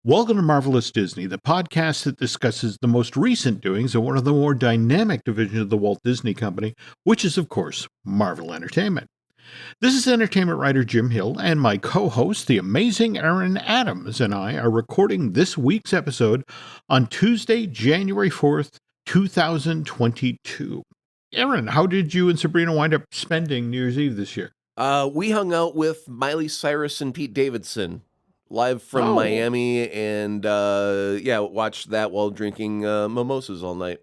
Welcome to Marvelous Disney, the podcast that discusses the most recent doings of one of the more dynamic divisions of the Walt Disney Company, which is, of course, Marvel Entertainment. This is entertainment writer Jim Hill, and my co-host, the amazing Aaron Adams, and I are recording this week's episode on Tuesday, January 4th, 2022. Aaron, how did you and Sabrina wind up spending New Year's Eve this year? We hung out with Miley Cyrus and Pete Davidson live from Miami, and watched that while drinking mimosas all night.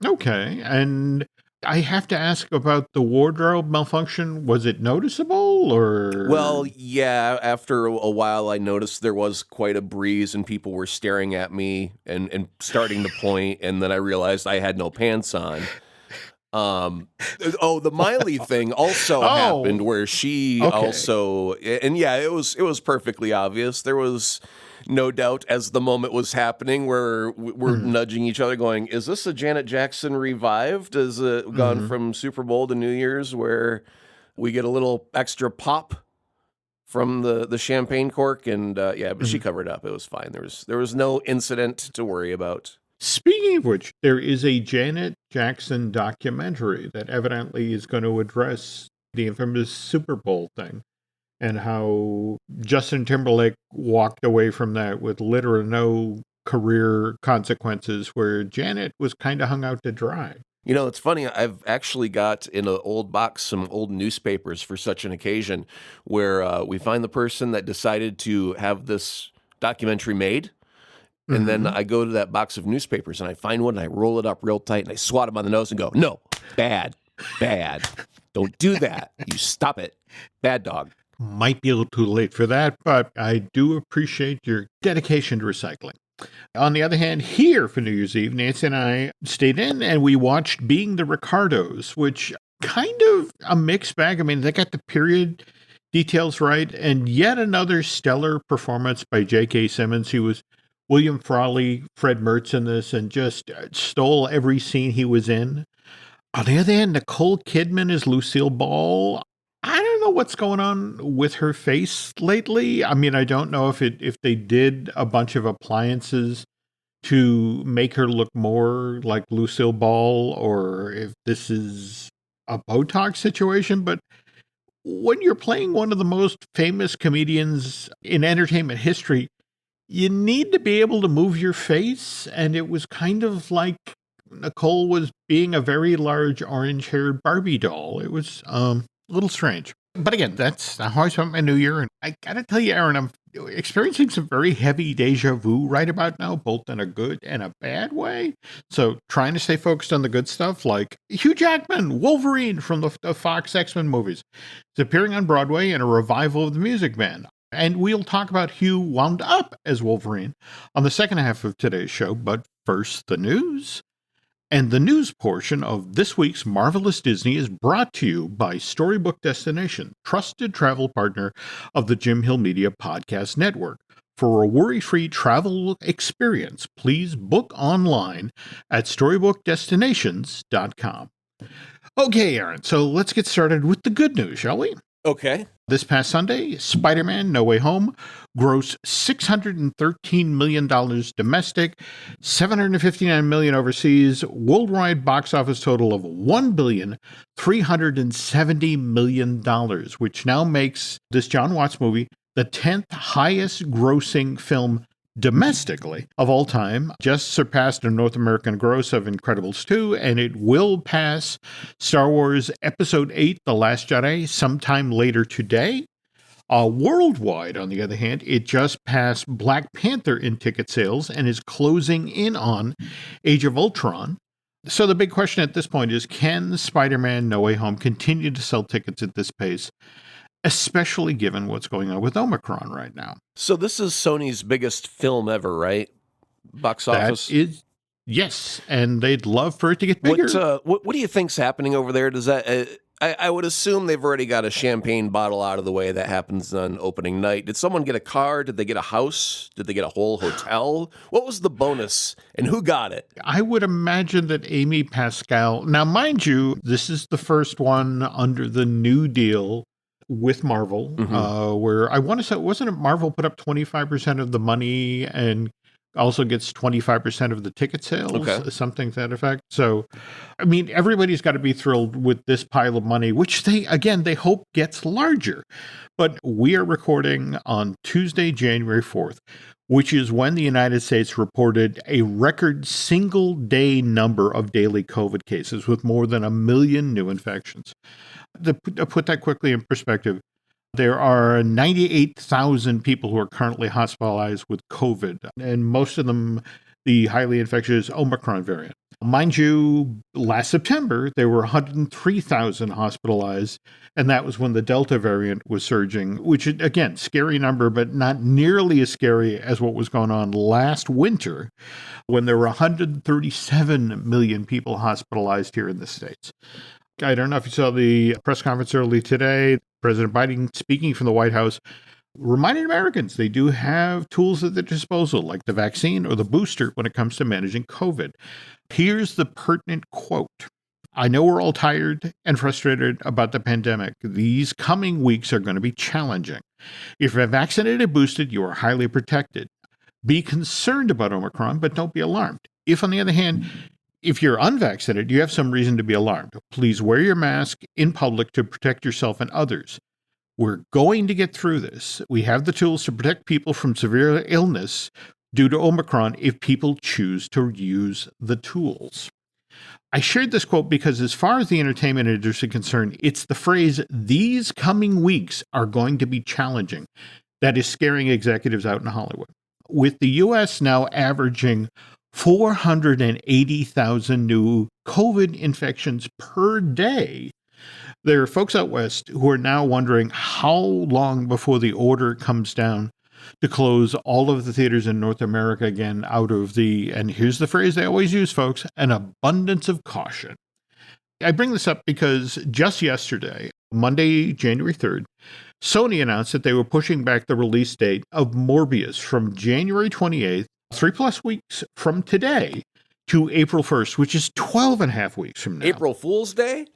Okay, and I have to ask about the wardrobe malfunction. Was it noticeable, or? Well, yeah, after a while I noticed there was quite a breeze and people were staring at me and starting to point, and then I realized I had no pants on. The Miley thing also happened where she also, and yeah, it was perfectly obvious. There was no doubt as the moment was happening where we're nudging each other going, is this a Janet Jackson revived? Has it gone from Super Bowl to New Year's where we get a little extra pop from the champagne cork? And but she covered up. It was fine. There was no incident to worry about. Speaking of which, there is a Janet Jackson documentary that evidently is going to address the infamous Super Bowl thing and how Justin Timberlake walked away from that with little or no career consequences, where Janet was kind of hung out to dry. You know, it's funny. I've actually got in an old box some old newspapers for such an occasion where we find the person that decided to have this documentary made. And then I go to that box of newspapers and I find one and I roll it up real tight and I swat him on the nose and go, no, bad. Don't do that. You stop it. Bad dog. Might be a little too late for that, but I do appreciate your dedication to recycling. On the other hand, here for New Year's Eve, Nancy and I stayed in and we watched Being the Ricardos, which kind of a mixed bag. I mean, they got the period details right, and yet another stellar performance by J.K. Simmons. He was William Frawley, Fred Mertz in this, and just stole every scene he was in. On the other hand, Nicole Kidman is Lucille Ball. I don't know what's going on with her face lately. I mean, I don't know if they did a bunch of appliances to make her look more like Lucille Ball, or if this is a Botox situation. But when you're playing one of the most famous comedians in entertainment history, you need to be able to move your face, and it was kind of like Nicole was being a very large orange-haired Barbie doll. It was a little strange. But again, that's how I spent my New Year, and I gotta tell you, Aaron, I'm experiencing some very heavy deja vu right about now, both in a good and a bad way. So trying to stay focused on the good stuff, like Hugh Jackman, Wolverine from the Fox X-Men movies, is appearing on Broadway in a revival of The Music Man. And we'll talk about Hugh wound up as Wolverine on the second half of today's show. But first, the news. And the news portion of this week's Marvelous Disney is brought to you by Storybook Destination, trusted travel partner of the Jim Hill Media Podcast Network. For a worry-free travel experience, please book online at StorybookDestinations.com. Okay, Aaron, so let's get started with the good news, shall we? Okay. This past Sunday, Spider-Man No Way Home grossed $613 million domestic, $759 million overseas, worldwide box office total of $1,370 million, which now makes this John Watts movie the 10th highest grossing film domestically of all time, just surpassed a North American gross of Incredibles 2, and it will pass Star Wars Episode 8, The Last Jedi, sometime later today. Worldwide, on the other hand, it just passed Black Panther in ticket sales and is closing in on Age of Ultron. So the big question at this point is, can Spider-Man No Way Home continue to sell tickets at this pace, especially given what's going on with Omicron right now? So this is Sony's biggest film ever, right? Box office? Yes, and they'd love for it to get bigger. What do you think's happening over there? Does that... I would assume they've already got a champagne bottle out of the way. That happens on opening night. Did someone get a car? Did they get a house? Did they get a whole hotel? What was the bonus, and who got it? I would imagine that Amy Pascal... Now, mind you, this is the first one under the New Deal with Marvel, where I want to say, wasn't it Marvel put up 25% of the money and also gets 25% of the ticket sales, something to that effect. So, I mean, everybody's got to be thrilled with this pile of money, which they hope gets larger. But we are recording on Tuesday, January 4th, which is when the United States reported a record single-day number of daily COVID cases with more than 1 million new infections. To put that quickly in perspective, there are 98,000 people who are currently hospitalized with COVID, and most of them the highly infectious Omicron variant. Mind you, last September, there were 103,000 hospitalized, and that was when the Delta variant was surging, which, again, scary number, but not nearly as scary as what was going on last winter, when there were 137 million people hospitalized here in the States. I don't know if you saw the press conference early today. President Biden, speaking from the White House, reminding Americans they do have tools at their disposal, like the vaccine or the booster, when it comes to managing COVID. Here's the pertinent quote. I know we're all tired and frustrated about the pandemic. These coming weeks are going to be challenging. If you're vaccinated and boosted, you are highly protected. Be concerned about Omicron, but don't be alarmed. If, on the other hand, if you're unvaccinated, you have some reason to be alarmed. Please wear your mask in public to protect yourself and others. We're going to get through this. We have the tools to protect people from severe illness due to Omicron if people choose to use the tools. I shared this quote because as far as the entertainment industry is concerned, it's the phrase, these coming weeks are going to be challenging, that is scaring executives out in Hollywood. With the U.S. now averaging 480,000 new COVID infections per day, there are folks out west who are now wondering how long before the order comes down to close all of the theaters in North America again out of the, and here's the phrase they always use, folks, an abundance of caution. I bring this up because just yesterday, Monday, January 3rd, Sony announced that they were pushing back the release date of Morbius from January 28th, 3+ weeks from today, to April 1st, which is 12 and a half weeks from now. April Fool's Day?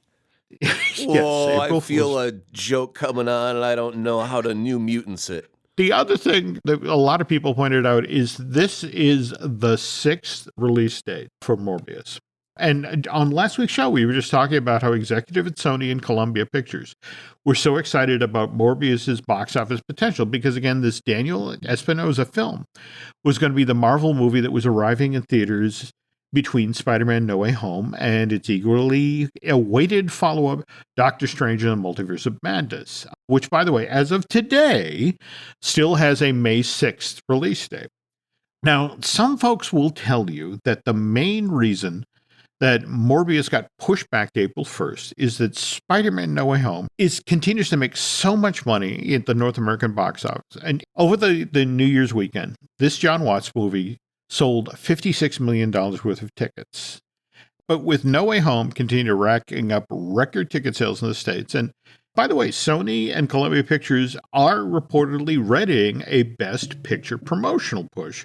Yes, Whoa, April I feel Fool's. a joke coming on, and I don't know how to New Mutants it. The other thing that a lot of people pointed out is this is the 6th release date for Morbius. And on last week's show, we were just talking about how executive at Sony and Columbia Pictures were so excited about Morbius's box office potential because, again, this Daniel Espinosa film was going to be the Marvel movie that was arriving in theaters between Spider-Man No Way Home and its eagerly awaited follow-up, Doctor Strange and the Multiverse of Madness, which, by the way, as of today, still has a May 6th release date. Now, some folks will tell you that the main reason that Morbius got pushed back to April 1st is that Spider-Man No Way Home continues to make so much money at the North American box office. And over the New Year's weekend, this John Watts movie sold $56 million worth of tickets. But with No Way Home continuing racking up record ticket sales in the States, and by the way, Sony and Columbia Pictures are reportedly readying a Best Picture promotional push,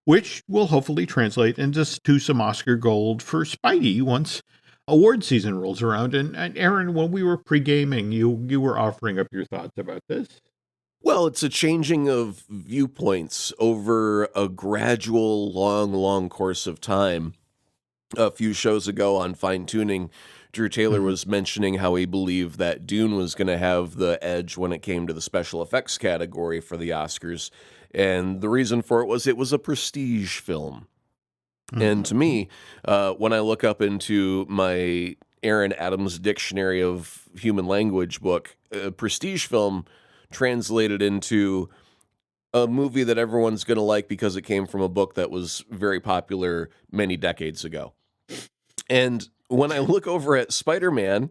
which will hopefully translate into some Oscar gold for Spidey once award season rolls around. And Aaron, when we were pre-gaming, you were offering up your thoughts about this. Well, it's a changing of viewpoints over a gradual, long course of time. A few shows ago on Fine Tuning, Drew Taylor was mentioning how he believed that Dune was going to have the edge when it came to the special effects category for the Oscars. And the reason for it was a prestige film. And to me, when I look up into my Aaron Adams Dictionary of Human Language book, a prestige film translated into a movie that everyone's going to like because it came from a book that was very popular many decades ago. And when I look over at Spider-Man,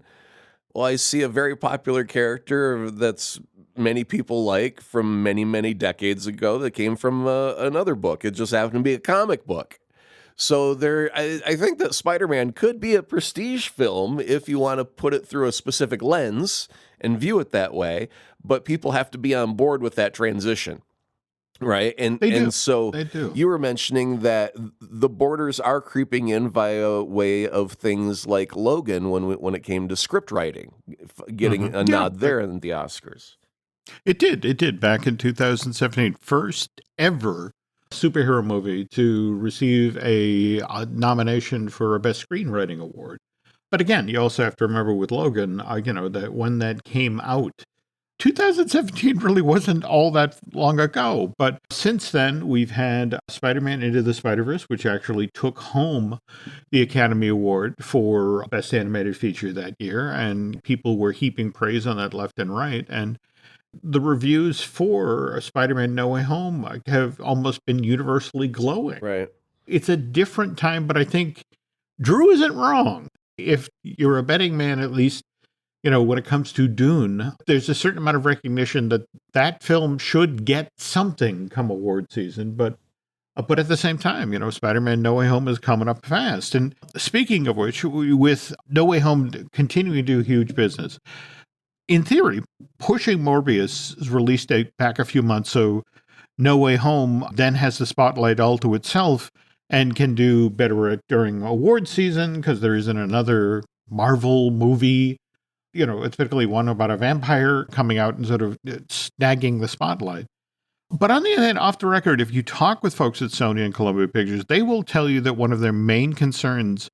well, I see a very popular character that's many people like from many decades ago that came from another book. It just happened to be a comic book. So I think that Spider-Man could be a prestige film if you want to put it through a specific lens and view it that way, but people have to be on board with that transition. Right. They do. And so They do. you were mentioning that the borders are creeping in via way of things like Logan when it came to script writing, getting a Yeah, nod there in the Oscars. it did. It did back in 2017. First ever superhero movie to receive a nomination for a Best Screenwriting Award. But again, you also have to remember with Logan, that when that came out, 2017 really wasn't all that long ago. But since then, we've had Spider-Man Into the Spider-Verse, which actually took home the Academy Award for Best Animated Feature that year. And people were heaping praise on that left and right. And the reviews for Spider-Man No Way Home have almost been universally glowing. Right. It's a different time, but I think Drew isn't wrong. If you're a betting man, at least, when it comes to Dune, there's a certain amount of recognition that that film should get something come award season. But at the same time, Spider-Man No Way Home is coming up fast. And speaking of which, with No Way Home continuing to do huge business, in theory, pushing Morbius' release date back a few months so No Way Home then has the spotlight all to itself and can do better during award season because there isn't another Marvel movie, it's particularly one about a vampire coming out and sort of snagging the spotlight. But on the other hand, off the record, if you talk with folks at Sony and Columbia Pictures, they will tell you that one of their main concerns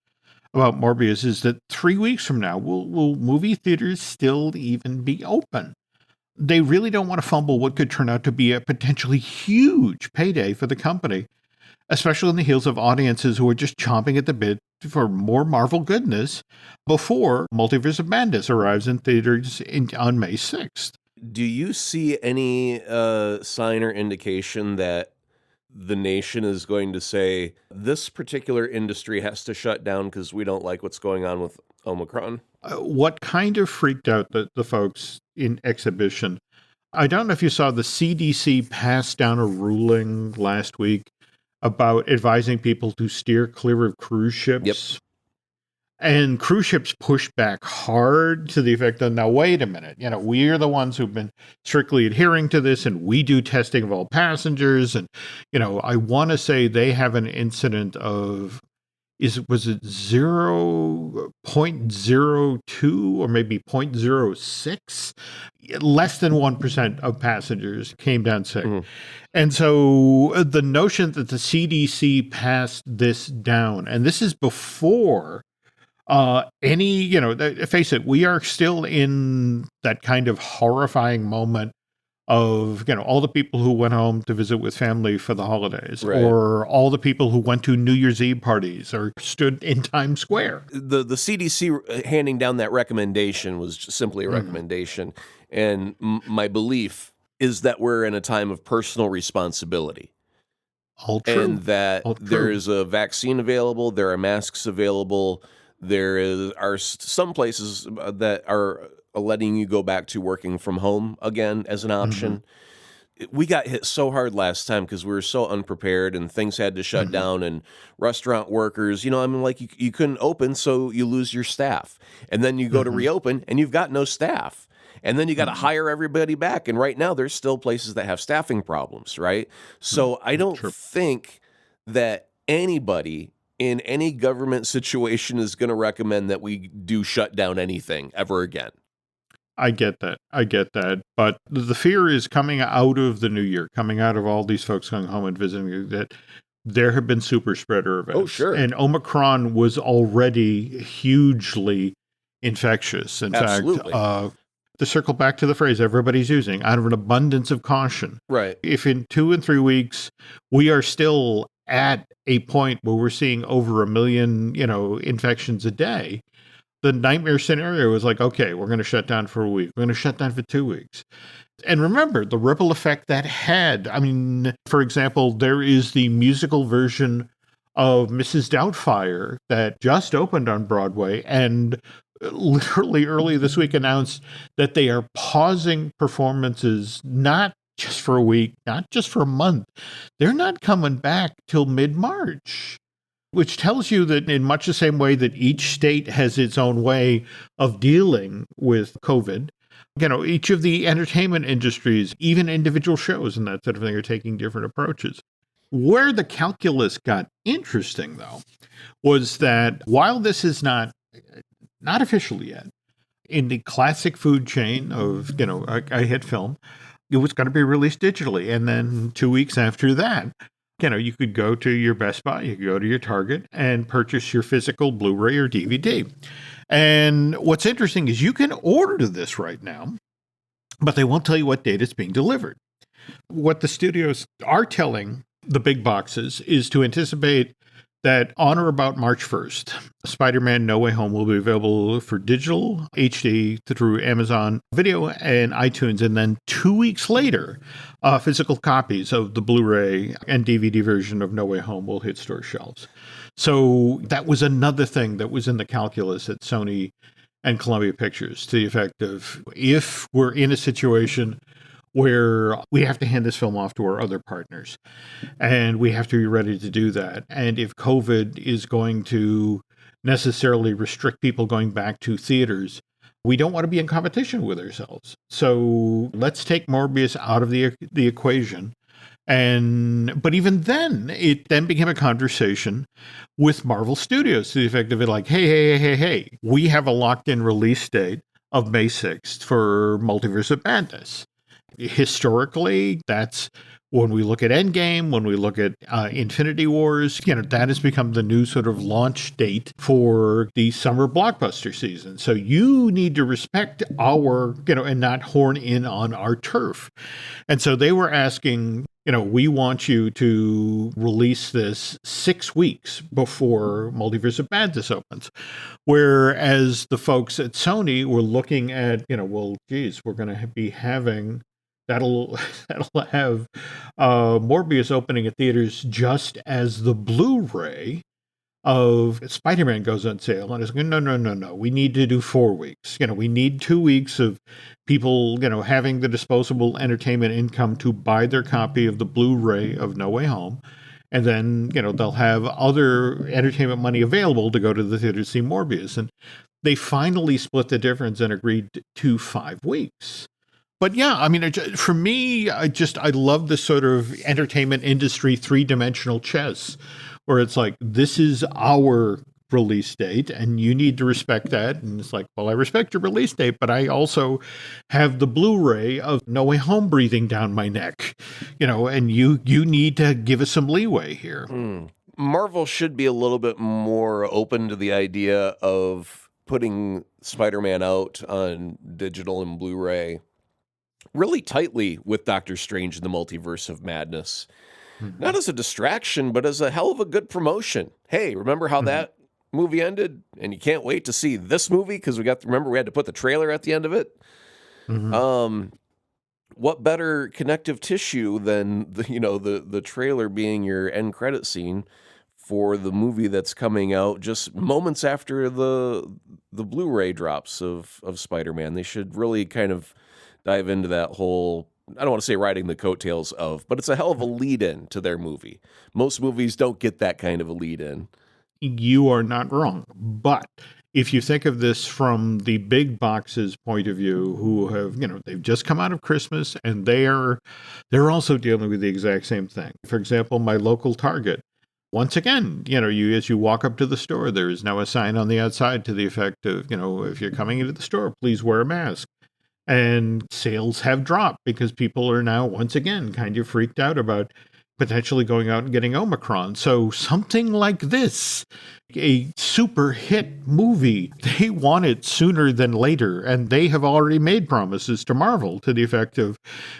about Morbius is that 3 weeks from now, will movie theaters still even be open? They really don't want to fumble what could turn out to be a potentially huge payday for the company, especially on the heels of audiences who are just chomping at the bit for more Marvel goodness before Multiverse of Madness arrives in theaters on May 6th. Do you see any sign or indication that the nation is going to say this particular industry has to shut down because we don't like what's going on with Omicron? What kind of freaked out the folks in exhibition? I don't know if you saw the CDC pass down a ruling last week about advising people to steer clear of cruise ships. Yep. And cruise ships pushed back hard to the effect of, now, wait a minute, we're the ones who've been strictly adhering to this, and we do testing of all passengers. And, I want to say they have an incident of, was it 0.02 or maybe 0.06? Less than 1% of passengers came down sick. Mm-hmm. And so the notion that the CDC passed this down, and this is before face it, we are still in that kind of horrifying moment of, all the people who went home to visit with family for the holidays, right, or all the people who went to New Year's Eve parties or stood in Times Square. The CDC handing down that recommendation was just simply a recommendation. And my belief is that we're in a time of personal responsibility. All true. And that there is a vaccine available, there are masks available. There are some places that are letting you go back to working from home again as an option. We got hit so hard last time because we were so unprepared and things had to shut down, and restaurant workers, you couldn't open, so you lose your staff. And then you go to reopen and you've got no staff. And then you got to hire everybody back. And right now there's still places that have staffing problems, right? So I don't think that anybody in any government situation is going to recommend that we do shut down anything ever again. I get that. But the fear is coming out of the new year, coming out of all these folks going home and visiting you, that there have been super spreader events. Oh, sure. And Omicron was already hugely infectious. In Absolutely. fact, to circle back to the phrase everybody's using, out of an abundance of caution. Right. If in 2 and 3 weeks we are still at a point where we're seeing over 1 million, infections a day, the nightmare scenario is like, okay, we're going to shut down for a week. We're going to shut down for 2 weeks. And remember the ripple effect that had. I mean, for example, there is the musical version of Mrs. Doubtfire that just opened on Broadway and literally early this week announced that they are pausing performances, not just for a week, not just for a month. They're not coming back till mid-March, which tells you that in much the same way that each state has its own way of dealing with COVID, each of the entertainment industries, even individual shows and that sort of thing, are taking different approaches. Where the calculus got interesting, though, was that while this is not official yet, in the classic food chain of, a hit film, it was going to be released digitally. And then 2 weeks after that, you could go to your Best Buy, you could go to your Target and purchase your physical Blu-ray or DVD. And what's interesting is you can order this right now, but they won't tell you what date it's being delivered. What the studios are telling the big boxes is to anticipate that on or about March 1st, Spider-Man No Way Home will be available for digital HD through Amazon Video and iTunes. And then 2 weeks later, physical copies of the Blu-ray and DVD version of No Way Home will hit store shelves. So that was another thing that was in the calculus at Sony and Columbia Pictures, to the effect of, if we're in a situation where we have to hand this film off to our other partners, and we have to be ready to do that. And if COVID is going to necessarily restrict people going back to theaters, we don't want to be in competition with ourselves. So let's take Morbius out of the equation. But even then, it then became a conversation with Marvel Studios, to the effect of it like, hey, we have a locked-in release date of May 6th for Multiverse of Madness. Historically, that's when we look at Endgame, when we look at Infinity Wars, that has become the new sort of launch date for the summer blockbuster season. So you need to respect our, and not horn in on our turf. And so they were asking, we want you to release this 6 weeks before Multiverse of Madness opens. Whereas the folks at Sony were looking at, we're going to be having... That'll have Morbius opening at theaters just as the Blu-ray of Spider-Man goes on sale. And it's going, no. We need to do 4 weeks. We need 2 weeks of people, having the disposable entertainment income to buy their copy of the Blu-ray of No Way Home. And then, they'll have other entertainment money available to go to the theater to see Morbius. And they finally split the difference and agreed to 5 weeks. But yeah, for me, I love the sort of entertainment industry three-dimensional chess, where it's like, this is our release date, and you need to respect that. And it's like, well, I respect your release date, but I also have the Blu-ray of No Way Home breathing down my neck, and you need to give us some leeway here. Marvel should be a little bit more open to the idea of putting Spider-Man out on digital and Blu-ray really tightly with Doctor Strange in the Multiverse of Madness. Mm-hmm. Not as a distraction, but as a hell of a good promotion. Hey, remember how that movie ended? And you can't wait to see this movie because we had to put the trailer at the end of it. Mm-hmm. What better connective tissue than the trailer being your end credit scene for the movie that's coming out just moments after the Blu-ray drops of Spider-Man? They should really kind of dive into that whole, I don't want to say riding the coattails of, but it's a hell of a lead-in to their movie. Most movies don't get that kind of a lead-in. You are not wrong. But if you think of this from the big box's point of view, who have, they've just come out of Christmas, and they're also dealing with the exact same thing. For example, my local Target. Once again, as you walk up to the store, there is now a sign on the outside to the effect of, if you're coming into the store, please wear a mask. And sales have dropped because people are now, once again, kind of freaked out about potentially going out and getting Omicron. So something like this, a super hit movie, they want it sooner than later. And they have already made promises to Marvel to the effect of,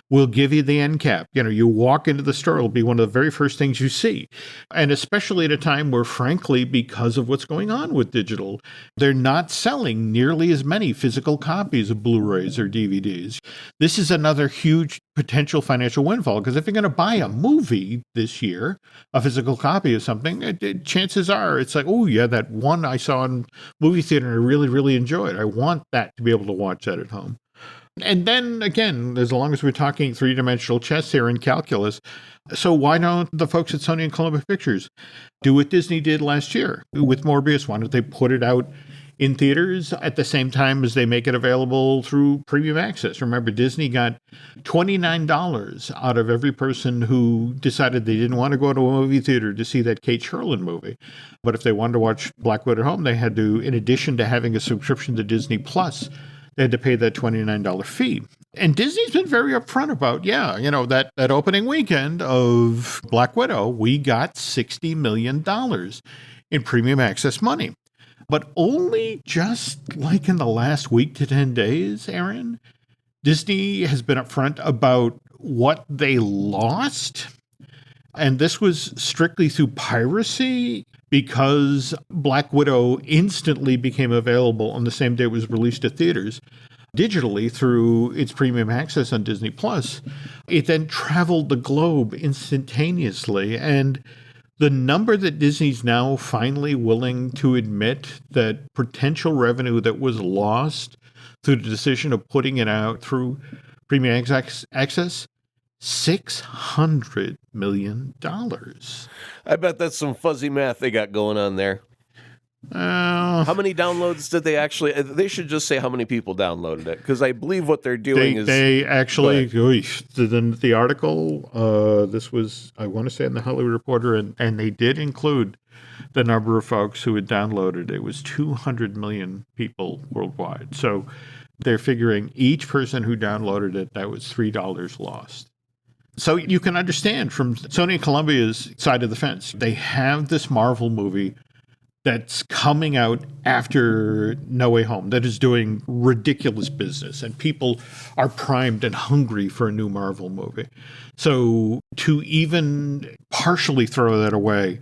we'll give you the end cap. You walk into the store, it'll be one of the very first things you see. And especially at a time where, frankly, because of what's going on with digital, they're not selling nearly as many physical copies of Blu-rays or DVDs. This is another huge potential financial windfall, because if you're going to buy a movie this year, a physical copy of something, chances are it's like, oh yeah, that one I saw in movie theater and I really, really enjoyed. I want that to be able to watch that at home. And then again, as long as we're talking three-dimensional chess here in calculus, so why don't the folks at Sony and Columbia Pictures do what Disney did last year with Morbius? Why don't they put it out in theaters at the same time as they make it available through premium access. Remember, Disney got $29 out of every person who decided they didn't want to go to a movie theater to see that Kate Sherlin movie. But if they wanted to watch Black Widow at home, they had to, in addition to having a subscription to Disney Plus, they had to pay that $29 fee. And Disney's been very upfront about, that opening weekend of Black Widow, we got $60 million in premium access money. But only just like in the last week to 10 days, Aaron, Disney has been upfront about what they lost. And this was strictly through piracy because Black Widow instantly became available on the same day it was released to theaters digitally through its premium access on Disney Plus. It then traveled the globe instantaneously. And the number that Disney's now finally willing to admit that potential revenue that was lost through the decision of putting it out through premium access, $600 million. I bet that's some fuzzy math they got going on there. How many downloads did they actually? They should just say how many people downloaded it, because I believe what they're doing is they actually. The article. This was, I want to say, in the Hollywood Reporter, and they did include the number of folks who had downloaded. It was 200 million people worldwide. So they're figuring each person who downloaded it, that was $3 lost. So you can understand from Sony and Columbia's side of the fence, they have this Marvel movie that's coming out after No Way Home that is doing ridiculous business, and people are primed and hungry for a new Marvel movie. So to even partially throw that away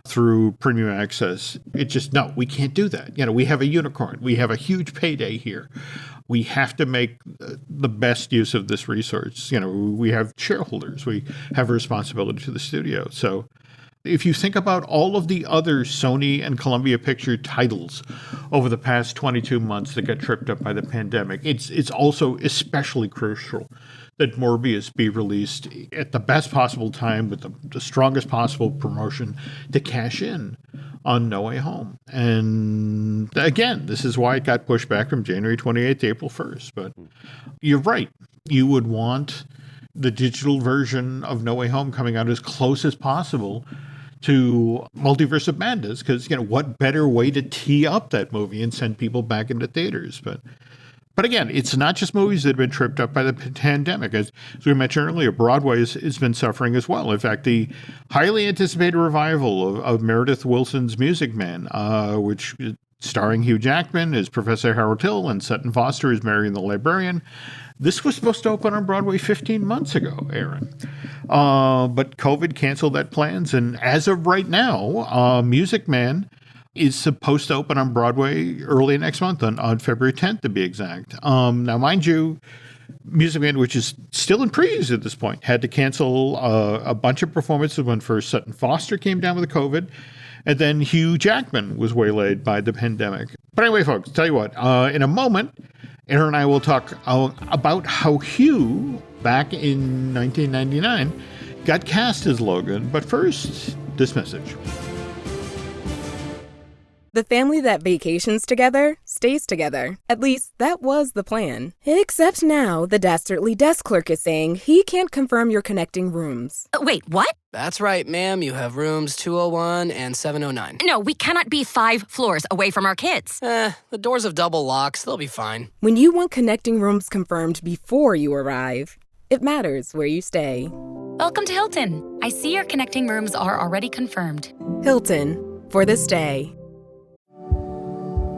through premium access, it just, no, we can't do that. We have a unicorn. We have a huge payday here. We have to make the best use of this resource. We have shareholders. We have a responsibility to the studio. So if you think about all of the other Sony and Columbia Picture titles over the past 22 months that got tripped up by the pandemic, it's also especially crucial that Morbius be released at the best possible time with the strongest possible promotion to cash in on No Way Home. And again, this is why it got pushed back from January 28th to April 1st. But you're right. You would want the digital version of No Way Home coming out as close as possible to Multiverse of Madness, because, what better way to tee up that movie and send people back into theaters? But again, it's not just movies that have been tripped up by the pandemic. As we mentioned earlier, Broadway has been suffering as well. In fact, the highly anticipated revival of Meredith Willson's Music Man, which starring Hugh Jackman as Professor Harold Hill and Sutton Foster as Marion the Librarian, this was supposed to open on Broadway 15 months ago, Aaron. But COVID canceled that plans. And as of right now, Music Man is supposed to open on Broadway early next month, on February 10th to be exact. Now, mind you, Music Man, which is still in previews at this point, had to cancel a bunch of performances when first Sutton Foster came down with COVID, and then Hugh Jackman was waylaid by the pandemic. But anyway, folks, tell you what, in a moment, Aaron and I will talk about how Hugh, back in 1999, got cast as Logan. But first, this message. The family that vacations together stays together. At least, that was the plan. Except now, the dastardly desk clerk is saying he can't confirm your connecting rooms. Wait, what? That's right, ma'am. You have rooms 201 and 709. No, we cannot be 5 floors away from our kids. The doors have double locks. They'll be fine. When you want connecting rooms confirmed before you arrive, it matters where you stay. Welcome to Hilton. I see your connecting rooms are already confirmed. Hilton, for the stay.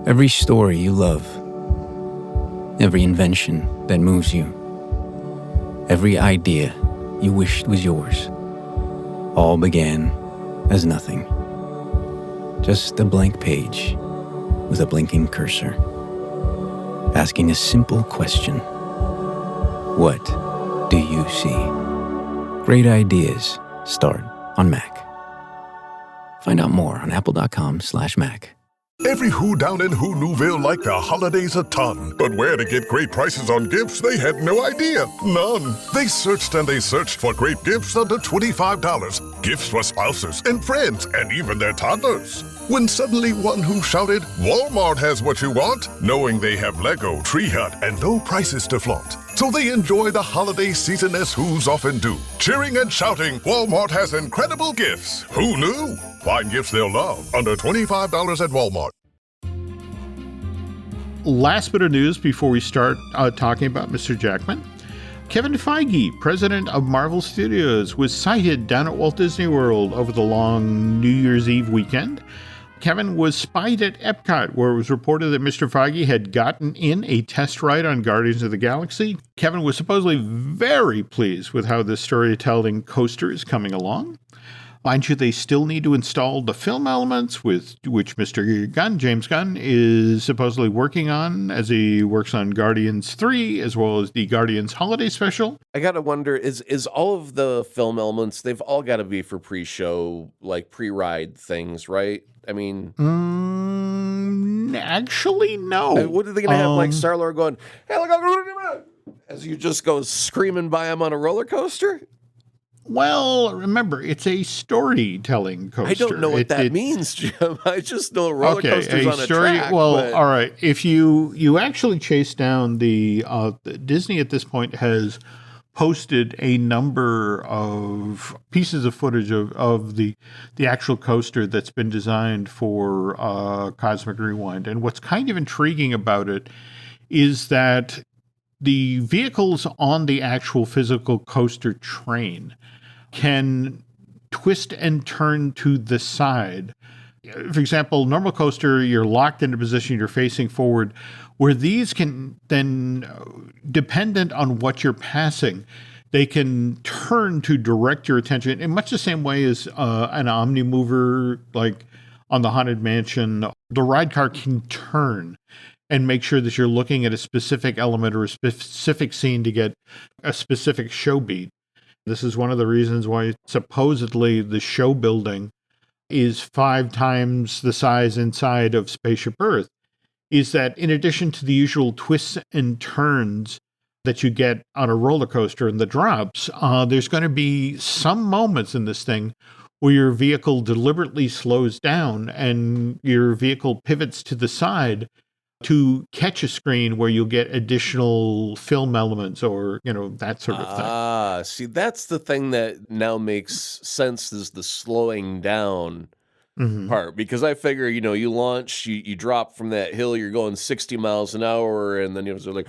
Every story you love, every invention that moves you, every idea you wished was yours, all began as nothing. Just a blank page with a blinking cursor, asking a simple question. What do you see? Great ideas start on Mac. Find out more on apple.com/Mac. Every Who down in Who Newville liked the holidays a ton, but where to get great prices on gifts, they had no idea. None. They searched and they searched for great gifts under $25. Gifts for spouses and friends and even their toddlers. When suddenly one Who shouted, Walmart has what you want, knowing they have Lego, Tree Hut, and no prices to flaunt. So they enjoy the holiday season as Who's often do. Cheering and shouting, Walmart has incredible gifts. Who knew? Find gifts they'll love under $25 at Walmart. Last bit of news before we start talking about Mr. Jackman. Kevin Feige, president of Marvel Studios, was sighted down at Walt Disney World over the long New Year's Eve weekend. Kevin was spied at Epcot, where it was reported that Mr. Feige had gotten in a test ride on Guardians of the Galaxy. Kevin was supposedly very pleased with how the storytelling coaster is coming along. Mind you, they still need to install the film elements, with which Mr. Gunn, James Gunn, is supposedly working on as he works on Guardians 3, as well as the Guardians Holiday Special. I gotta wonder, is all of the film elements, they've all got to be for pre-show, like pre-ride things, right? I mean... Actually, no. What are they going to have, like Star-Lord going, hey, look, as you just go screaming by him on a roller coaster? Well, remember, it's a storytelling coaster. I don't know what that means, Jim. I just know roller coasters on a track. Well, all right. If you actually chase down the Disney at this point has posted a number of pieces of footage of the actual coaster that's been designed for Cosmic Rewind. And what's kind of intriguing about it is that the vehicles on the actual physical coaster train can twist and turn to the side. For example, normal coaster, you're locked into position, you're facing forward, where these can then, dependent on what you're passing, they can turn to direct your attention in much the same way as an Omnimover, like on the Haunted Mansion. The ride car can turn and make sure that you're looking at a specific element or a specific scene to get a specific show beat. This is one of the reasons why supposedly the show building is 5 times the size inside of Spaceship Earth, is that in addition to the usual twists and turns that you get on a roller coaster and the drops, there's going to be some moments in this thing where your vehicle deliberately slows down and your vehicle pivots to the side to catch a screen where you'll get additional film elements or, that sort of thing. See, that's the thing that now makes sense, is the slowing down part. Because I figure, you launch, you drop from that hill, you're going 60 miles an hour, and then you're like,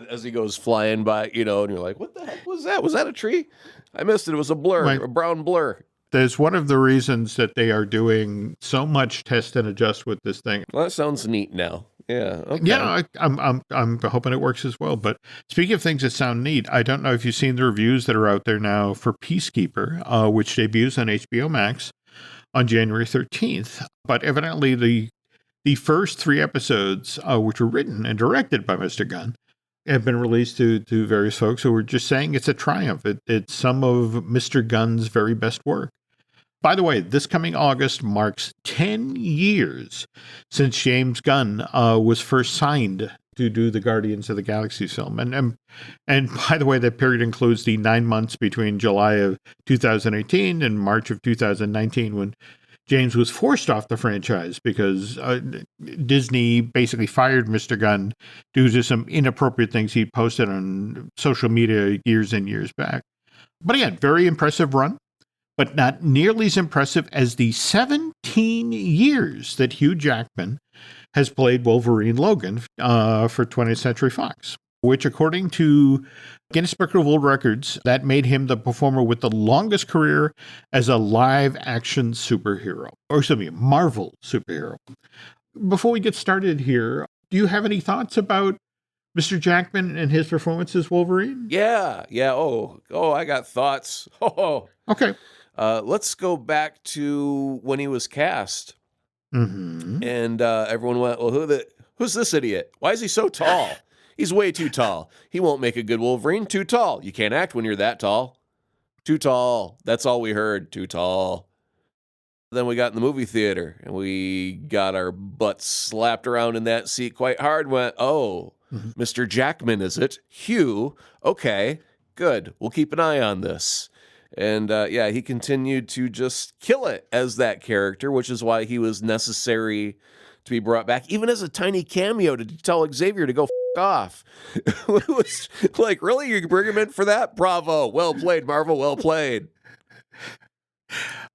as he goes flying by, and you're like, what the heck was that? Was that a tree? I missed it. It was a blur, a brown blur. There's one of the reasons that they are doing so much test and adjust with this thing. Well, that sounds neat now. Yeah. Okay. Yeah, I'm hoping it works as well. But speaking of things that sound neat, I don't know if you've seen the reviews that are out there now for Peacekeeper, which debuts on HBO Max on January 13th. But evidently the first 3 episodes, which were written and directed by Mr. Gunn, have been released to various folks who were just saying it's a triumph. It's some of Mr. Gunn's very best work. By the way, this coming August marks 10 years since James Gunn was first signed to do the Guardians of the Galaxy film. And by the way, that period includes the 9 months between July of 2018 and March of 2019, when James was forced off the franchise because Disney basically fired Mr. Gunn due to some inappropriate things he posted on social media years and years back. But again, very impressive run, but not nearly as impressive as the 17 years that Hugh Jackman has played Wolverine Logan for 20th Century Fox, which, according to Guinness Book of World Records, that made him the performer with the longest career as a live-action superhero, or Marvel superhero. Before we get started here, do you have any thoughts about Mr. Jackman and his performance as Wolverine? Yeah. Oh, I got thoughts. Oh. Okay. Let's go back to when he was cast. Mm-hmm. And everyone went, well, who's this idiot? Why is he so tall? He's way too tall. He won't make a good Wolverine. Too tall. You can't act when you're that tall. Too tall. That's all we heard. Too tall. Then we got in the movie theater, and we got our butts slapped around in that seat quite hard. Went, oh, Mr. Jackman, is it? Hugh, okay, good. We'll keep an eye on this. And he continued to just kill it as that character, which is why he was necessary to be brought back, even as a tiny cameo to tell Xavier to go off. It was like, really? You bring him in for that? Bravo. Well played, Marvel. Well played.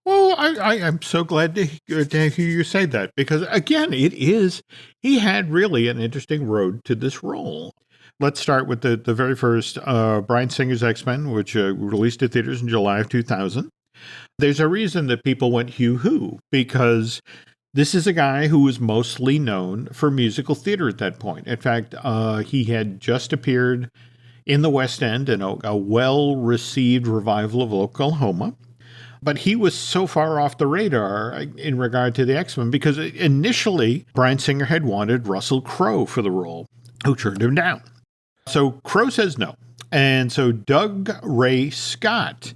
Well, I'm so glad to hear you say that, because, again, he had really an interesting road to this role. Let's start with the very first, Bryan Singer's X-Men, which released to theaters in July of 2000. There's a reason that people went Hugh, because this is a guy who was mostly known for musical theater at that point. In fact, he had just appeared in the West End in a well-received revival of Oklahoma. But he was so far off the radar in regard to the X-Men because initially Bryan Singer had wanted Russell Crowe for the role, who turned him down. So Crowe says no. And so Doug Ray Scott,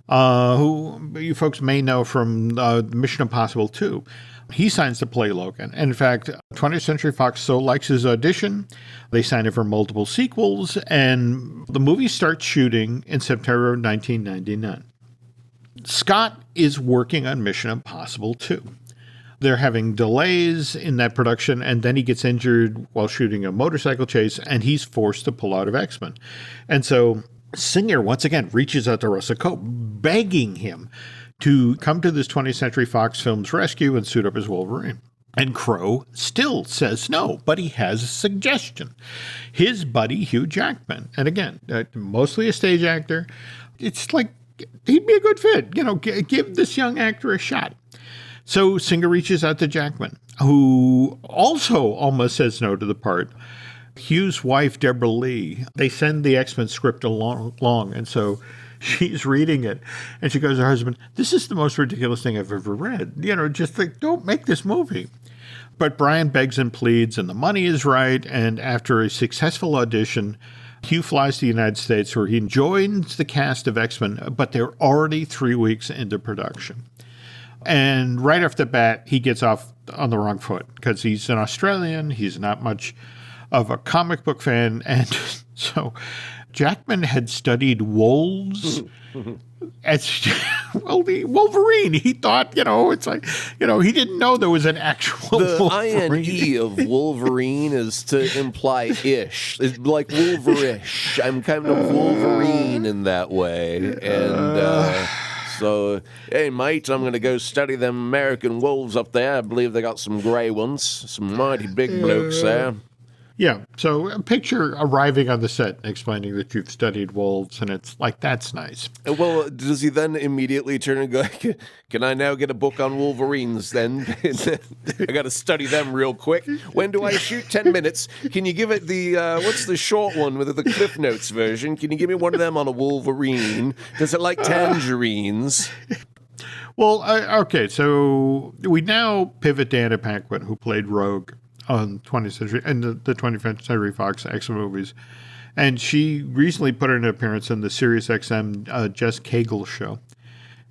who you folks may know from Mission Impossible 2, he signs to play Logan. And in fact, 20th Century Fox so likes his audition, they sign him for multiple sequels, and the movie starts shooting in September of 1999. Scott is working on Mission Impossible 2. They're having delays in that production, and then he gets injured while shooting a motorcycle chase, and he's forced to pull out of X-Men. And so Singer, once again, reaches out to Russell Crowe, begging him to come to this 20th Century Fox film's rescue and suit up as Wolverine. And Crowe still says no, but he has a suggestion. His buddy, Hugh Jackman, and again, mostly a stage actor, it's like, he'd be a good fit. Give this young actor a shot. So Singer reaches out to Jackman, who also almost says no to the part. Hugh's wife, Deborah Lee, they send the X-Men script along, and so she's reading it, and she goes to her husband, this is the most ridiculous thing I've ever read. Just like, don't make this movie. But Bryan begs and pleads, and the money is right, and after a successful audition, Hugh flies to the United States where he joins the cast of X-Men, but they're already 3 weeks into production. And right off the bat, he gets off on the wrong foot because he's an Australian. He's not much of a comic book fan. And so Jackman had studied wolves as the Wolverine. He thought, it's like, he didn't know there was an actual Wolverine. The INE of Wolverine is to imply ish. It's like Wolverish. I'm kind of Wolverine in that way. And so, hey, mate, I'm going to go study them American wolves up there. I believe they got some gray ones, some mighty big blokes there. Yeah, so picture arriving on the set and explaining that you've studied wolves, and it's like, that's nice. Well, does he then immediately turn and go, can I now get a book on Wolverines then? I got to study them real quick. When do I shoot? 10 minutes. Can you give it the, what's the short one with the Cliff Notes version? Can you give me one of them on a Wolverine? Does it like tangerines? Well, okay, so we now pivot to Anna Paquin, who played Rogue on 20th Century and the 20th Century Fox X-Men movies. And she recently put in an appearance in the Sirius XM Jess Cagle show.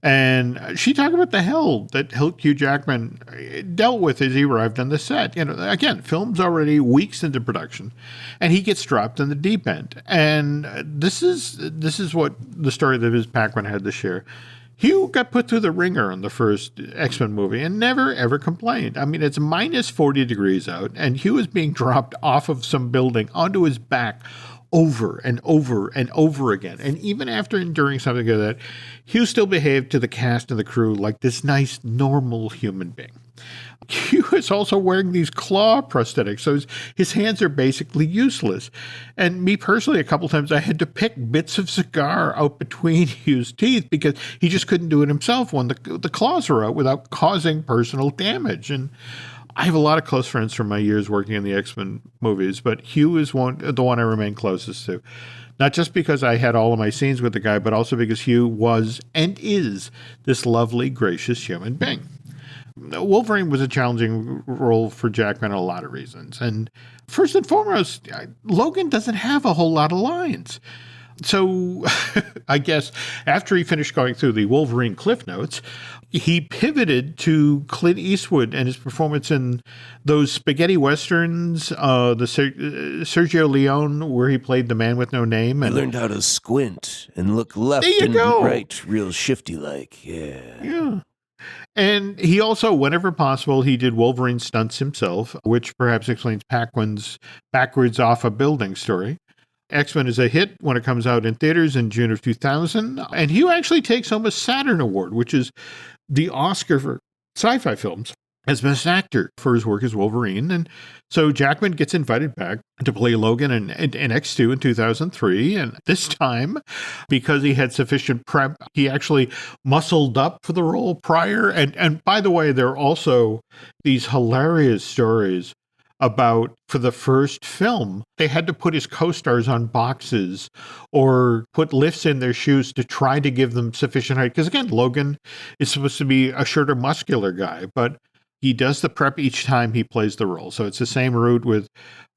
And she talked about the hell that Hugh Jackman dealt with as he arrived on the set. Again, film's already weeks into production, and he gets dropped in the deep end. And this is what the story that Ms. Paquin had to share. Hugh got put through the ringer in the first X-Men movie and never, ever complained. I mean, it's minus 40 degrees out, and Hugh is being dropped off of some building onto his back over and over and over again. And even after enduring something like that, Hugh still behaved to the cast and the crew like this nice, normal human being. Hugh is also wearing these claw prosthetics, so his hands are basically useless. And me personally, a couple times I had to pick bits of cigar out between Hugh's teeth because he just couldn't do it himself when the claws were out without causing personal damage. And I have a lot of close friends from my years working in the X-Men movies, but Hugh is the one I remain closest to. Not just because I had all of my scenes with the guy, but also because Hugh was and is this lovely, gracious human being. Wolverine was a challenging role for Jackman for a lot of reasons. And first and foremost, Logan doesn't have a whole lot of lines. So I guess after he finished going through the Wolverine Cliff Notes, he pivoted to Clint Eastwood and his performance in those spaghetti westerns, the Sergio Leone, where he played the man with no name. And I learned how to squint and look left and right, real shifty-like. Yeah. And he also, whenever possible, he did Wolverine stunts himself, which perhaps explains Paquin's backwards off a building story. X-Men is a hit when it comes out in theaters in June of 2000. And Hugh actually takes home a Saturn Award, which is the Oscar for sci-fi films, as Best Actor for his work as Wolverine. And so Jackman gets invited back to play Logan in X2 in 2003. And this time, because he had sufficient prep, he actually muscled up for the role prior. And by the way, there are also these hilarious stories about, for the first film, they had to put his co-stars on boxes or put lifts in their shoes to try to give them sufficient height. Because again, Logan is supposed to be a shorter, muscular guy, but he does the prep each time he plays the role. So it's the same route with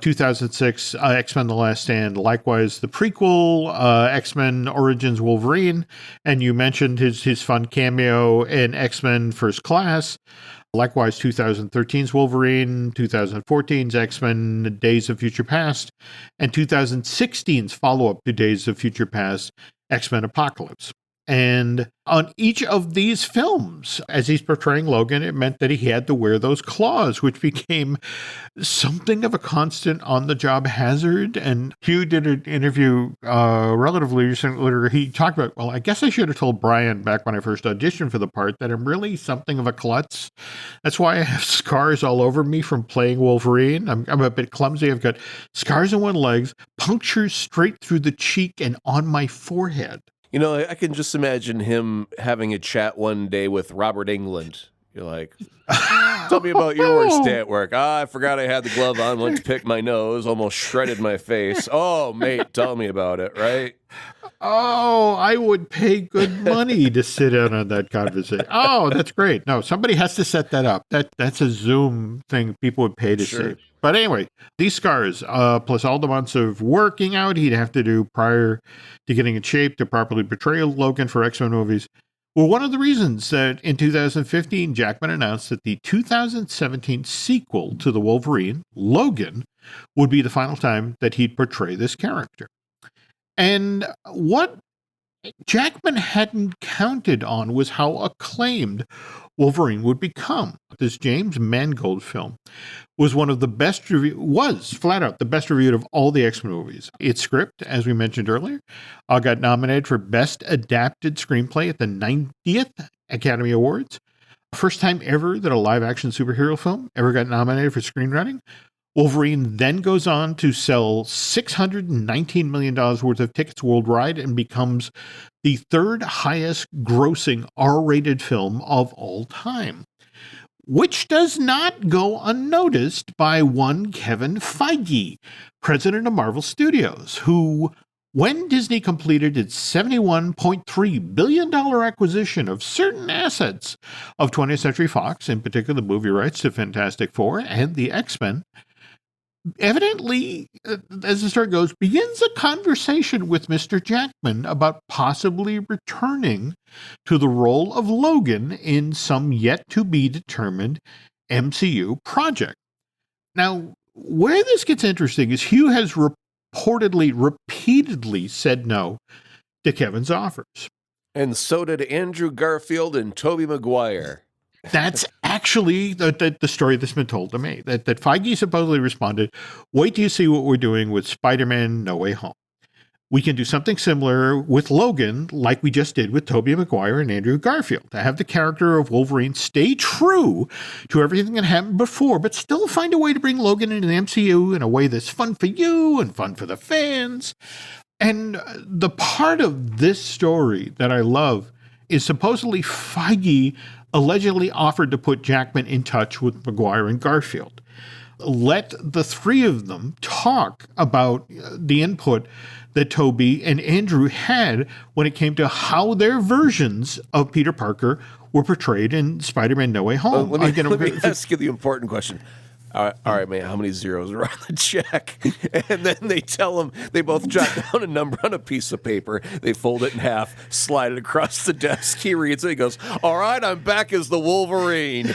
2006 X-Men The Last Stand. Likewise, the prequel, X-Men Origins Wolverine. And you mentioned his fun cameo in X-Men First Class. Likewise, 2013's Wolverine, 2014's X-Men Days of Future Past, and 2016's follow-up to Days of Future Past, X-Men Apocalypse. And on each of these films, as he's portraying Logan, it meant that he had to wear those claws, which became something of a constant on-the-job hazard. And Hugh did an interview relatively recently where he talked about, well, I guess I should have told Bryan back when I first auditioned for the part that I'm really something of a klutz. That's why I have scars all over me from playing Wolverine. I'm a bit clumsy. I've got scars on one leg, punctures straight through the cheek and on my forehead. You know, I can just imagine him having a chat one day with Robert Englund. You're like, tell me about your worst day at work. I forgot I had the glove on, went to pick my nose, almost shredded my face. Oh, mate, tell me about it, right? Oh, I would pay good money to sit in on that conversation. Oh, that's great. No, somebody has to set that up. That's a Zoom thing people would pay to see. But anyway, these scars, plus all the months of working out he'd have to do prior to getting in shape to properly portray Logan for X-Men movies, were one of the reasons that in 2015, Jackman announced that the 2017 sequel to the Wolverine, Logan, would be the final time that he'd portray this character. And what Jackman hadn't counted on was how acclaimed Wolverine would become. This James Mangold film was one of the best was flat out the best reviewed of all the X-Men movies. Its script, as we mentioned earlier, got nominated for Best Adapted Screenplay at the 90th Academy Awards. First time ever that a live-action superhero film ever got nominated for screenwriting. Wolverine then goes on to sell $619 million worth of tickets worldwide and becomes the third highest grossing R-rated film of all time, which does not go unnoticed by one Kevin Feige, president of Marvel Studios, who, when Disney completed its $71.3 billion acquisition of certain assets of 20th Century Fox, in particular the movie rights to Fantastic Four and the X-Men, evidently, as the story goes, begins a conversation with Mr. Jackman about possibly returning to the role of Logan in some yet-to-be-determined MCU project. Now, where this gets interesting is Hugh has repeatedly said no to Kevin's offers. And so did Andrew Garfield and Tobey Maguire. That's actually the story that's been told to me, that Feige supposedly responded, wait till you see what we're doing with Spider-Man No Way Home. We can do something similar with Logan, like we just did with Tobey Maguire and Andrew Garfield, to have the character of Wolverine stay true to everything that happened before, but still find a way to bring Logan into the MCU in a way that's fun for you and fun for the fans. And the part of this story that I love is supposedly Feige allegedly offered to put Jackman in touch with Maguire and Garfield. Let the three of them talk about the input that Tobey and Andrew had when it came to how their versions of Peter Parker were portrayed in Spider-Man No Way Home. Let me ask you the important question. All right, man, how many zeros are on the check? And then they tell him, they both jot down a number on a piece of paper. They fold it in half, slide it across the desk. He reads it. He goes, all right, I'm back as the Wolverine.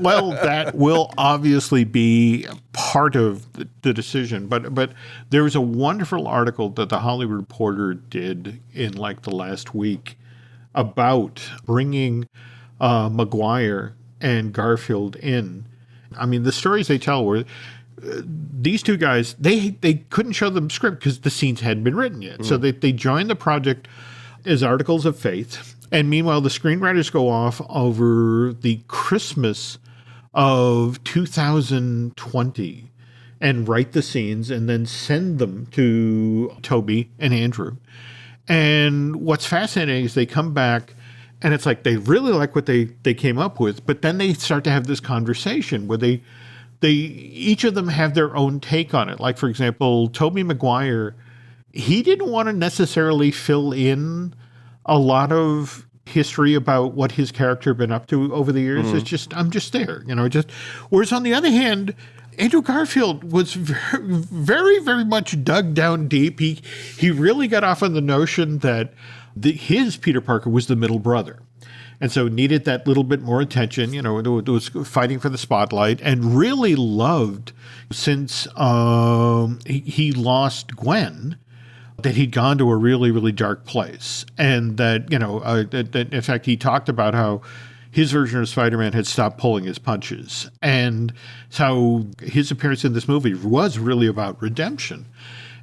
Well, that will obviously be part of the decision. But there was a wonderful article that the Hollywood Reporter did in like the last week about bringing Maguire and Garfield in. I mean, the stories they tell were these two guys, they couldn't show them script because the scenes hadn't been written yet. So they joined the project as articles of faith. And meanwhile, the screenwriters go off over the Christmas of 2020 and write the scenes and then send them to Toby and Andrew. And what's fascinating is they come back and it's like they really like what they came up with, but then they start to have this conversation where they each of them have their own take on it. Like, for example, Tobey Maguire, he didn't want to necessarily fill in a lot of history about what his character had been up to over the years. It's just, I'm just there, whereas on the other hand, Andrew Garfield was very, very much dug down deep. He really got off on the notion that his Peter Parker was the middle brother. And so needed that little bit more attention, it was fighting for the spotlight, and really loved, since he lost Gwen, that he'd gone to a really, really dark place. And that, that in fact, he talked about how his version of Spider-Man had stopped pulling his punches. And so his appearance in this movie was really about redemption.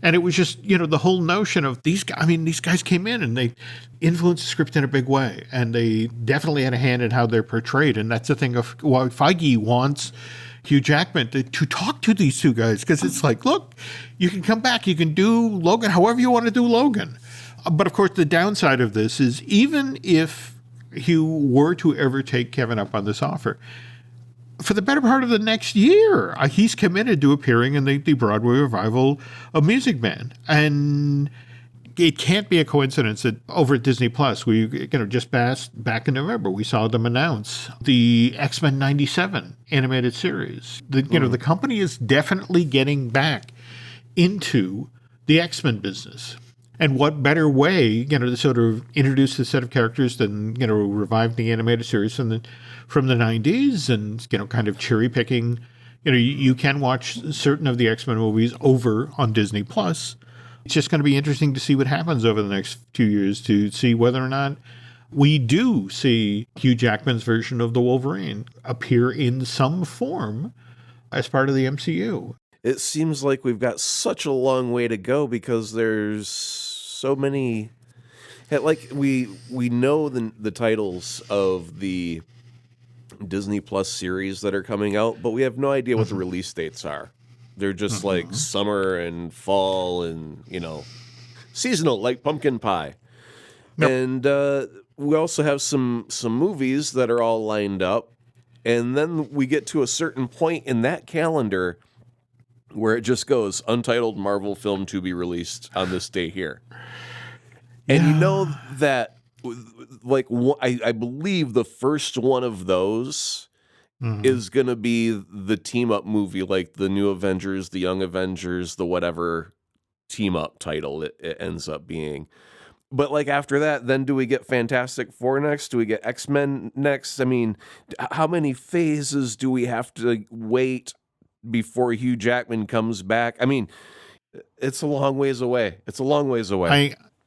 And it was just, the whole notion of these guys. I mean, these guys came in and they influenced the script in a big way. And they definitely had a hand in how they're portrayed. And that's the thing of why Feige wants Hugh Jackman to talk to these two guys. Because it's like, look, you can come back. You can do Logan however you want to do Logan. But, of course, the downside of this is even if Hugh were to ever take Kevin up on this offer, for the better part of the next year, he's committed to appearing in the Broadway revival of Music Man. And it can't be a coincidence that over at Disney Plus, we, just back in November, we saw them announce the X-Men 97 animated series. The company is definitely getting back into the X-Men business. And what better way, to sort of introduce this set of characters than, revive the animated series from the 90s and, kind of cherry picking. You can watch certain of the X-Men movies over on Disney Plus. It's just going to be interesting to see what happens over the next few years to see whether or not we do see Hugh Jackman's version of the Wolverine appear in some form as part of the MCU. It seems like we've got such a long way to go because there's so many. Like we know the titles of the Disney Plus series that are coming out, but we have no idea what the release dates are. They're just like summer and fall and seasonal, like pumpkin pie. Yep. And we also have some movies that are all lined up, and then we get to a certain point in that calendar where it just goes untitled Marvel film to be released on this day here. And that, like, I believe the first one of those is going to be the team-up movie, like the New Avengers, the Young Avengers, the whatever team-up title it ends up being. But, like, after that, then do we get Fantastic Four next? Do we get X-Men next? I mean, how many phases do we have to wait before Hugh Jackman comes back? I mean, it's a long ways away.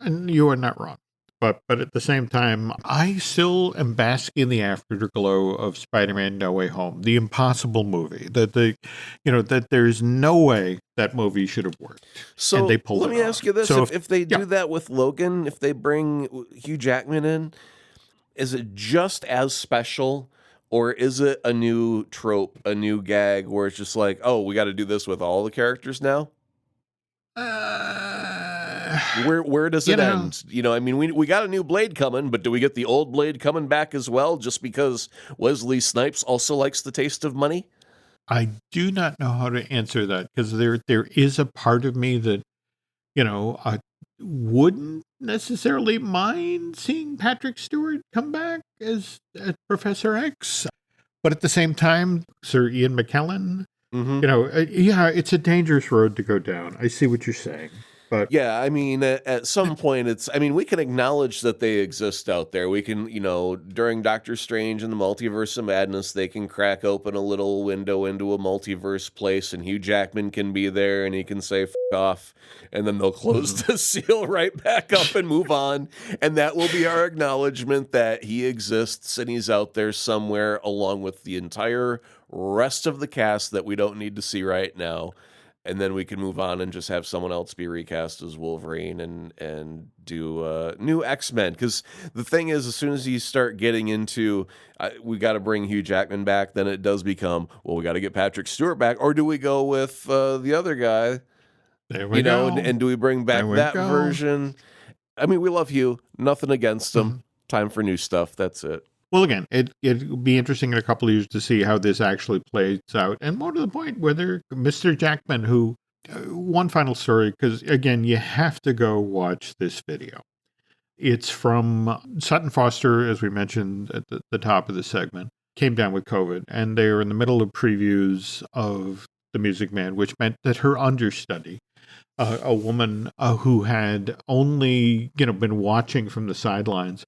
And you are not wrong. But at the same time, I still am basking in the afterglow of Spider-Man No Way Home, the impossible movie. That there's no way that movie should have worked. So and they pulled let me ask you this: if they do that with Logan, if they bring Hugh Jackman in, is it just as special? Or is it a new trope, a new gag where it's just like, oh, we got to do this with all the characters now? Where does it end? I mean, we got a new Blade coming, but do we get the old Blade coming back as well just because Wesley Snipes also likes the taste of money? I do not know how to answer that because there is a part of me that, I wouldn't necessarily mind seeing Patrick Stewart come back as Professor X. But at the same time, Sir Ian McKellen, Mm-hmm. It's a dangerous road to go down. I see what you're saying. But yeah, I mean, at some point, we can acknowledge that they exist out there. We can, during Doctor Strange and the Multiverse of Madness, they can crack open a little window into a multiverse place, and Hugh Jackman can be there, and he can say, "F off," and then they'll close the seal right back up and move on. And that will be our acknowledgement that he exists and he's out there somewhere, along with the entire rest of the cast that we don't need to see right now. And then we can move on and just have someone else be recast as Wolverine and do new X-Men. Because the thing is, as soon as you start getting into, we got to bring Hugh Jackman back, then it does become, well, we got to get Patrick Stewart back. Or do we go with the other guy? There we go. And do we bring back that version? I mean, we love Hugh. Nothing against him. Mm-hmm. Time for new stuff. That's it. Well, again, it'll be interesting in a couple of years to see how this actually plays out. And more to the point, whether Mr. Jackman, who, one final story, because, again, you have to go watch this video. It's from Sutton Foster, as we mentioned at the top of the segment, came down with COVID, and they were in the middle of previews of The Music Man, which meant that her understudy, a woman who had only, been watching from the sidelines,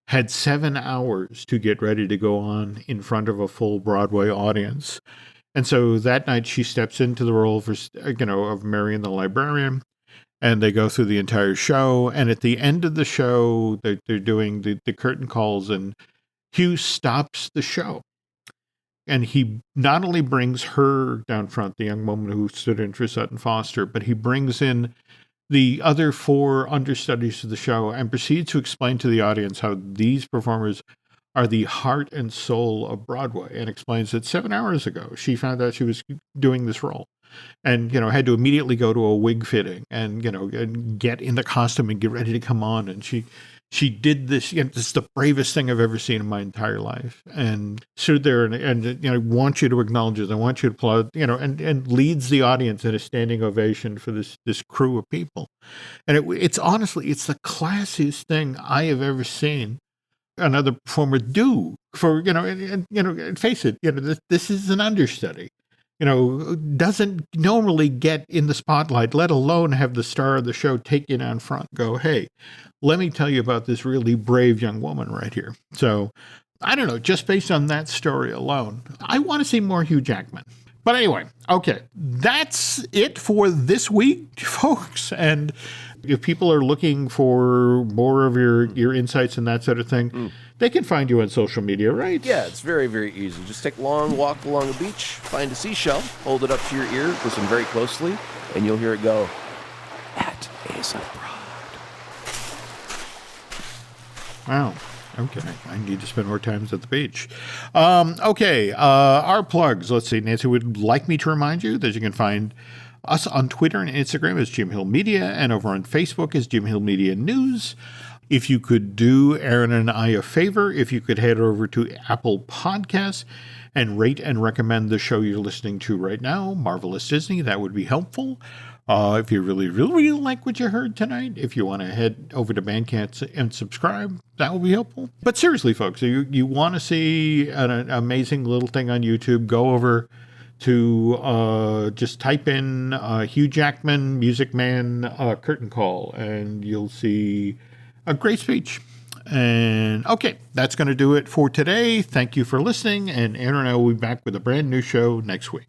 had 7 hours to get ready to go on in front of a full Broadway audience. And so that night she steps into the role of Marion the librarian, and they go through the entire show. And at the end of the show, they're doing the curtain calls, and Hugh stops the show. And he not only brings her down front, the young woman who stood in for Sutton Foster, but he brings in the other 4 understudies of the show and proceeds to explain to the audience how these performers are the heart and soul of Broadway, and explains that 7 hours ago she found out she was doing this role and, had to immediately go to a wig fitting and, and get in the costume and get ready to come on. And she did this. This is the bravest thing I've ever seen in my entire life. And stood there and I want you to acknowledge it. I want you to applaud, and leads the audience in a standing ovation for this crew of people. And it's honestly, it's the classiest thing I have ever seen another performer do for, and face it, this is an understudy. Doesn't normally get in the spotlight, let alone have the star of the show take you down front, go, hey, let me tell you about this really brave young woman right here. So, I don't know, just based on that story alone, I want to see more Hugh Jackman. But anyway, okay, that's it for this week, folks. And if people are looking for more of your insights and that sort of thing, they can find you on social media, right? Yeah, it's very, very easy. Just take a long walk along a beach, find a seashell, hold it up to your ear, listen very closely, and you'll hear it go, "That is abroad." Wow. Okay. I need to spend more time at the beach. Okay. Our plugs. Let's see. Nancy would like me to remind you that you can find us on Twitter and Instagram as Jim Hill Media, and over on Facebook as Jim Hill Media News. If you could do Aaron and I a favor, if you could head over to Apple Podcasts and rate and recommend the show you're listening to right now, Marvelous Disney, that would be helpful. If you really, really, really like what you heard tonight, if you want to head over to Bandcamp and subscribe, that will be helpful. But seriously, folks, you want to see an amazing little thing on YouTube, go over to just type in Hugh Jackman, Music Man, curtain call, and you'll see a great speech. And okay, that's going to do it for today. Thank you for listening, and Aaron and I will be back with a brand new show next week.